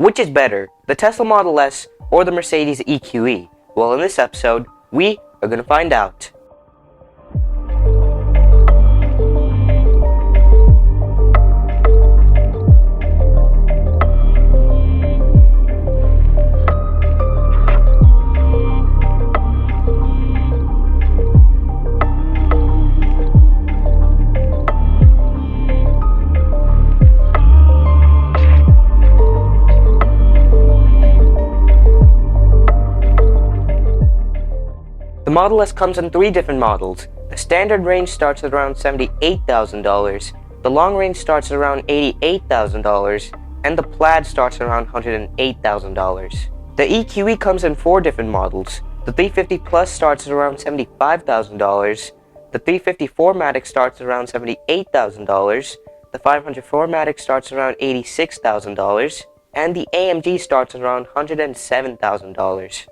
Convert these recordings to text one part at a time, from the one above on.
Which is better, the Tesla Model S or the Mercedes EQE? Well, in this episode, we are going to find out. The Model S comes in three different models. The standard range starts at around $78,000, the long range starts at around $88,000, and the plaid starts at around $108,000. The EQE comes in four different models. The 350 Plus starts at around $75,000, the 350 4MATIC starts at around $78,000, the 500 4MATIC starts at around $86,000, and the AMG starts at around $107,000.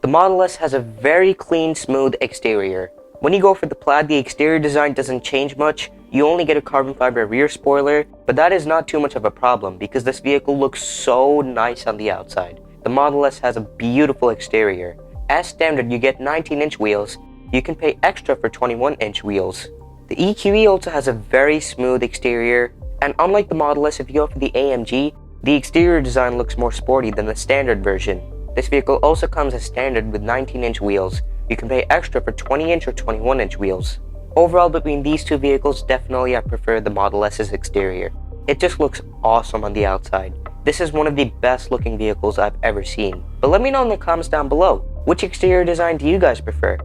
The Model S has a very clean, smooth exterior. When you go for the plaid, the exterior design doesn't change much. You only get a carbon fiber rear spoiler, but that is not too much of a problem because this vehicle looks so nice on the outside. The Model S has a beautiful exterior. As standard, you get 19-inch wheels. You can pay extra for 21-inch wheels. The EQE also has a very smooth exterior, and unlike the Model S, if you go for the AMG, the exterior design looks more sporty than the standard version. This vehicle also comes as standard with 19-inch wheels. You can pay extra for 20-inch or 21-inch wheels. Overall, between these two vehicles, definitely I prefer the Model S's exterior. It just looks awesome on the outside. This is one of the best looking vehicles I've ever seen. But let me know in the comments down below, which exterior design do you guys prefer?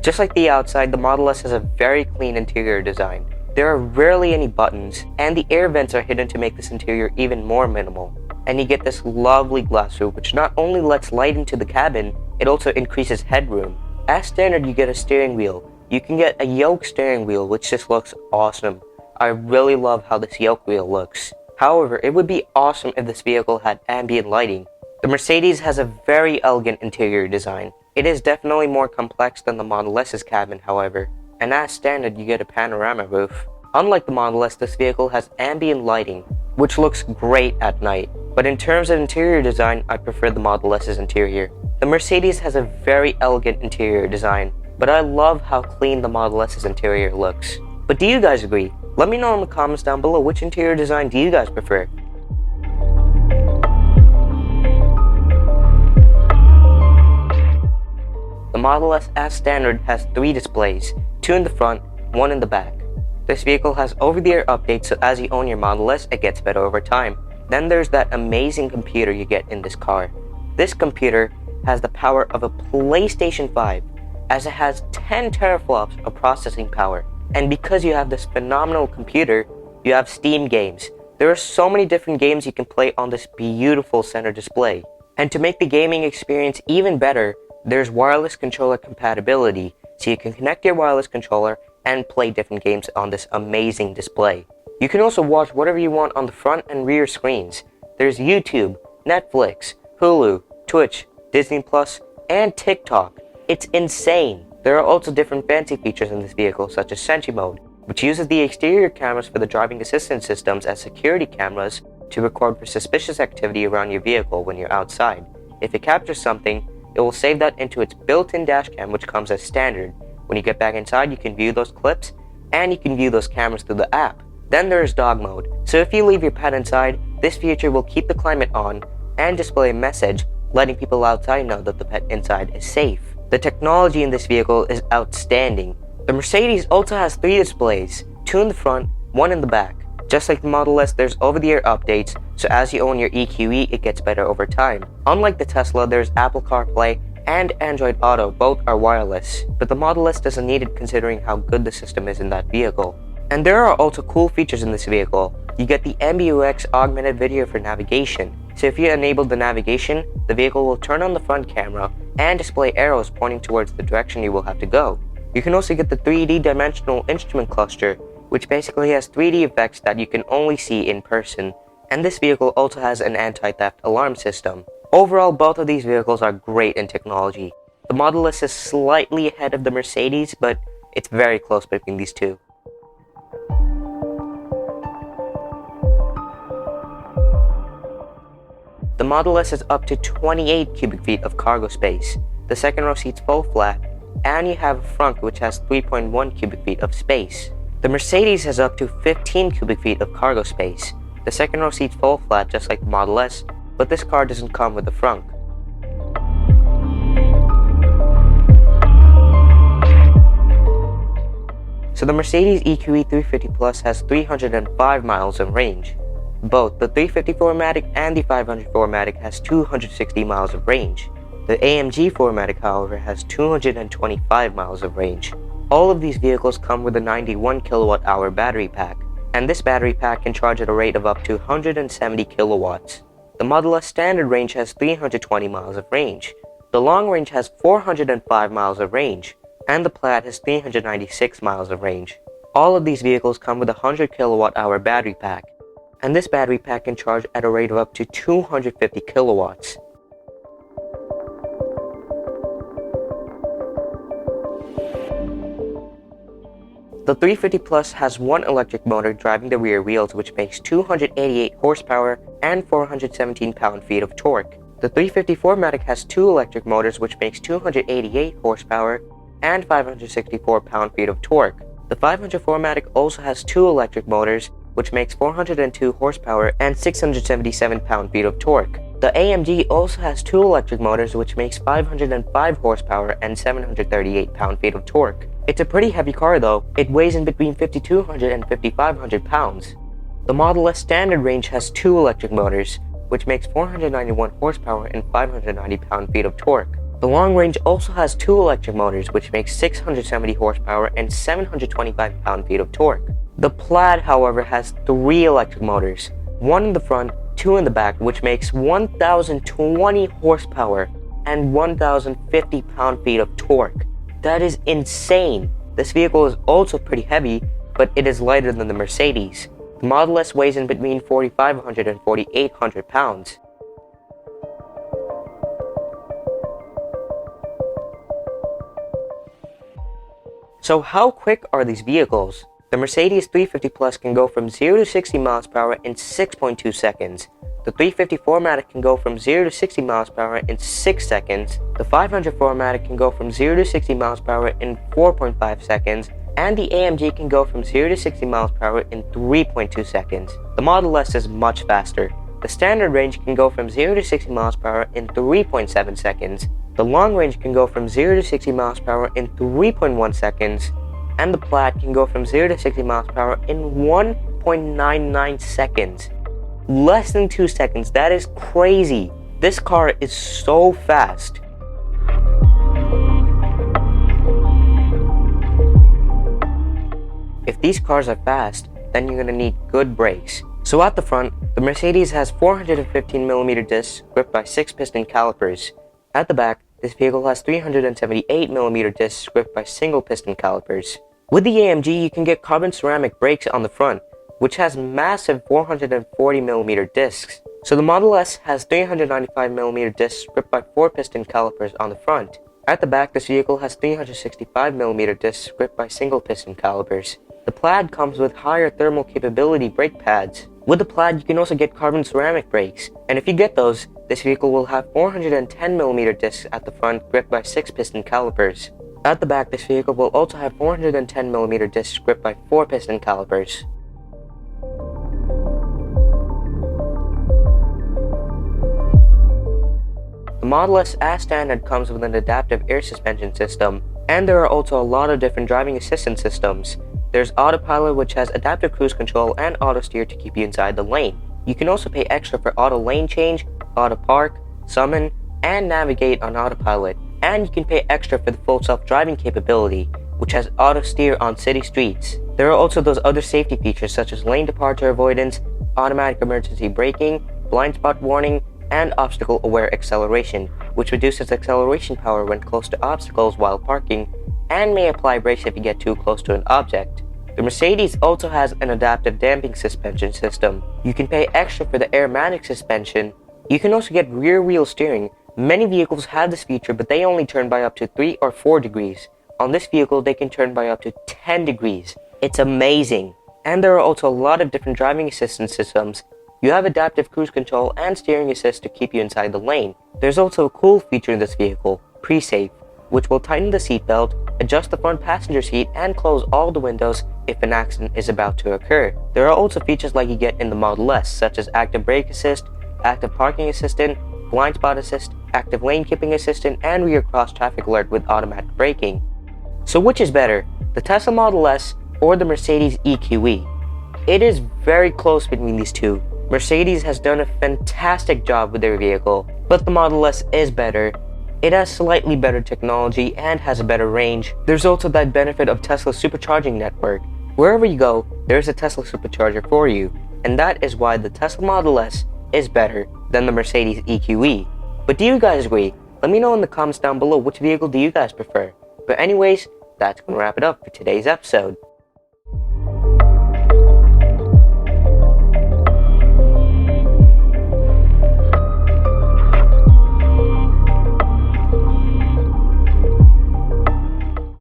Just like the outside, the Model S has a very clean interior design. There are rarely any buttons, and the air vents are hidden to make this interior even more minimal. And you get this lovely glass roof which not only lets light into the cabin, it also increases headroom. As standard, you get a steering wheel. You can get a yoke steering wheel which just looks awesome. I really love how this yoke wheel looks. However, it would be awesome if this vehicle had ambient lighting. The Mercedes has a very elegant interior design. It is definitely more complex than the Model S's cabin, however. And as standard, you get a panorama roof. Unlike the Model S, this vehicle has ambient lighting, which looks great at night. But in terms of interior design, I prefer the Model S's interior. The Mercedes has a very elegant interior design, but I love how clean the Model S's interior looks. But do you guys agree? Let me know in the comments down below, which interior design do you guys prefer? The Model S as standard has three displays, two in the front, one in the back. This vehicle has over-the-air updates, so as you own your Model S, it gets better over time. Then there's that amazing computer you get in this car. This computer has the power of a PlayStation 5, as it has 10 teraflops of processing power. And because you have this phenomenal computer, you have Steam games. There are so many different games you can play on this beautiful center display. And to make the gaming experience even better, there's wireless controller compatibility, so you can connect your wireless controller and play different games on this amazing display. You can also watch whatever you want on the front and rear screens. There's YouTube, Netflix, Hulu, Twitch, Disney Plus, and TikTok. It's insane. There are also different fancy features in this vehicle, such as Sentry Mode, which uses the exterior cameras for the driving assistance systems as security cameras to record for suspicious activity around your vehicle when you're outside. If it captures something, it will save that into its built-in dash cam, which comes as standard. When you get back inside, you can view those clips, and you can view those cameras through the app. Then there is dog mode. So if you leave your pet inside, this feature will keep the climate on and display a message letting people outside know that the pet inside is safe. The technology in this vehicle is outstanding. The Mercedes also has three displays, two in the front, one in the back. Just like the Model S, there's over-the-air updates, so as you own your EQE, it gets better over time. Unlike the Tesla, there's Apple CarPlay and Android Auto, both are wireless, but the Model S doesn't need it considering how good the system is in that vehicle. And there are also cool features in this vehicle. You get the MBUX augmented video for navigation. So if you enable the navigation, the vehicle will turn on the front camera and display arrows pointing towards the direction you will have to go. You can also get the 3D dimensional instrument cluster, which basically has 3D effects that you can only see in person. And this vehicle also has an anti-theft alarm system. Overall, both of these vehicles are great in technology. The Model S is slightly ahead of the Mercedes, but it's very close between these two. The Model S is up to 28 cubic feet of cargo space. The second row seats fall flat, and you have a front which has 3.1 cubic feet of space. The Mercedes has up to 15 cubic feet of cargo space. The second row seats fall flat just like the Model S, but this car doesn't come with a frunk. So the Mercedes EQE 350 Plus has 305 miles of range. Both the 350 4MATIC and the 500 4MATIC has 260 miles of range. The AMG 4MATIC, however, has 225 miles of range. All of these vehicles come with a 91 kilowatt-hour battery pack, and this battery pack can charge at a rate of up to 170 kilowatts. The Model S standard range has 320 miles of range. The long range has 405 miles of range, and the Plaid has 396 miles of range. All of these vehicles come with a 100 kilowatt-hour battery pack, and this battery pack can charge at a rate of up to 250 kilowatts. The 350 Plus has one electric motor driving the rear wheels, which makes 288 horsepower and 417 pound-feet of torque. The 350 4MATIC has two electric motors, which makes 288 horsepower and 564 pound-feet of torque. The 500 4MATIC also has two electric motors, which makes 402 horsepower and 677 pound-feet of torque. The AMG also has two electric motors, which makes 505 horsepower and 738 pound-feet of torque. It's a pretty heavy car though. It weighs in between 5,200 and 5,500 pounds. The Model S standard range has two electric motors, which makes 491 horsepower and 590 pound-feet of torque. The long range also has two electric motors, which makes 670 horsepower and 725 pound-feet of torque. The Plaid, however, has three electric motors, one in the front, two in the back, which makes 1,020 horsepower and 1,050 pound-feet of torque. That is insane. This vehicle is also pretty heavy, but it is lighter than the Mercedes. The Model S weighs in between 4,500 and 4,800 pounds. So how quick are these vehicles? The Mercedes 350 Plus can go from 0 to 60 miles per hour in 6.2 seconds. The 350 4MATIC can go from 0 to 60 miles per hour in 6 seconds. The 500 4MATIC can go from 0 to 60 miles per hour in 4.5 seconds. And the AMG can go from 0 to 60 miles per hour in 3.2 seconds. The Model S is much faster. The standard range can go from 0 to 60 miles per hour in 3.7 seconds. The long range can go from 0 to 60 miles per hour in 3.1 seconds. And the Plaid can go from 0 to 60 miles per hour in 1.99 seconds. Less than 2 seconds. That is crazy. This car is so fast. If these cars are fast, then you're gonna need good brakes. So at the front, the Mercedes has 415mm discs gripped by 6-piston calipers. At the back, this vehicle has 378mm discs gripped by single-piston calipers. With the AMG, you can get carbon ceramic brakes on the front, which has massive 440mm discs. So the Model S has 395mm discs gripped by 4-piston calipers on the front. At the back, this vehicle has 365mm discs gripped by single-piston calipers. The Plaid comes with higher thermal capability brake pads. With the Plaid, you can also get carbon ceramic brakes, and if you get those, this vehicle will have 410mm discs at the front gripped by 6-piston calipers. At the back, this vehicle will also have 410mm discs gripped by 4-piston calipers. The Model S as standard comes with an adaptive air suspension system, and there are also a lot of different driving assistance systems. There's autopilot, which has adaptive cruise control and auto steer to keep you inside the lane. You can also pay extra for auto lane change, auto park, summon, and navigate on autopilot. And you can pay extra for the full self-driving capability, which has auto steer on city streets. There are also those other safety features such as lane departure avoidance, automatic emergency braking, blind spot warning, and obstacle-aware acceleration, which reduces acceleration power when close to obstacles while parking, and may apply brakes if you get too close to an object. The Mercedes also has an adaptive damping suspension system. You can pay extra for the airmatic suspension, You can also get rear wheel steering. Many vehicles have this feature, but they only turn by up to 3 or 4 degrees. On this vehicle, they can turn by up to 10 degrees. It's amazing. And there are also a lot of different driving assistance systems. You have adaptive cruise control and steering assist to keep you inside the lane. There's also a cool feature in this vehicle, pre-safe, which will tighten the seatbelt, adjust the front passenger seat, and close all the windows if an accident is about to occur. There are also features like you get in the Model S, such as active brake assist, active parking assistant, blind spot assist, active lane keeping assistant, and rear cross traffic alert with automatic braking. So which is better, the Tesla Model S or the Mercedes EQE? It is very close between these two. Mercedes has done a fantastic job with their vehicle, but the Model S is better. It has slightly better technology and has a better range. There's also that benefit of Tesla's supercharging network. Wherever you go, there's a Tesla supercharger for you, and that is why the Tesla Model S is better than the Mercedes EQE. But do you guys agree? Let me know in the comments down below which vehicle do you guys prefer. But anyways, that's gonna wrap it up for today's episode.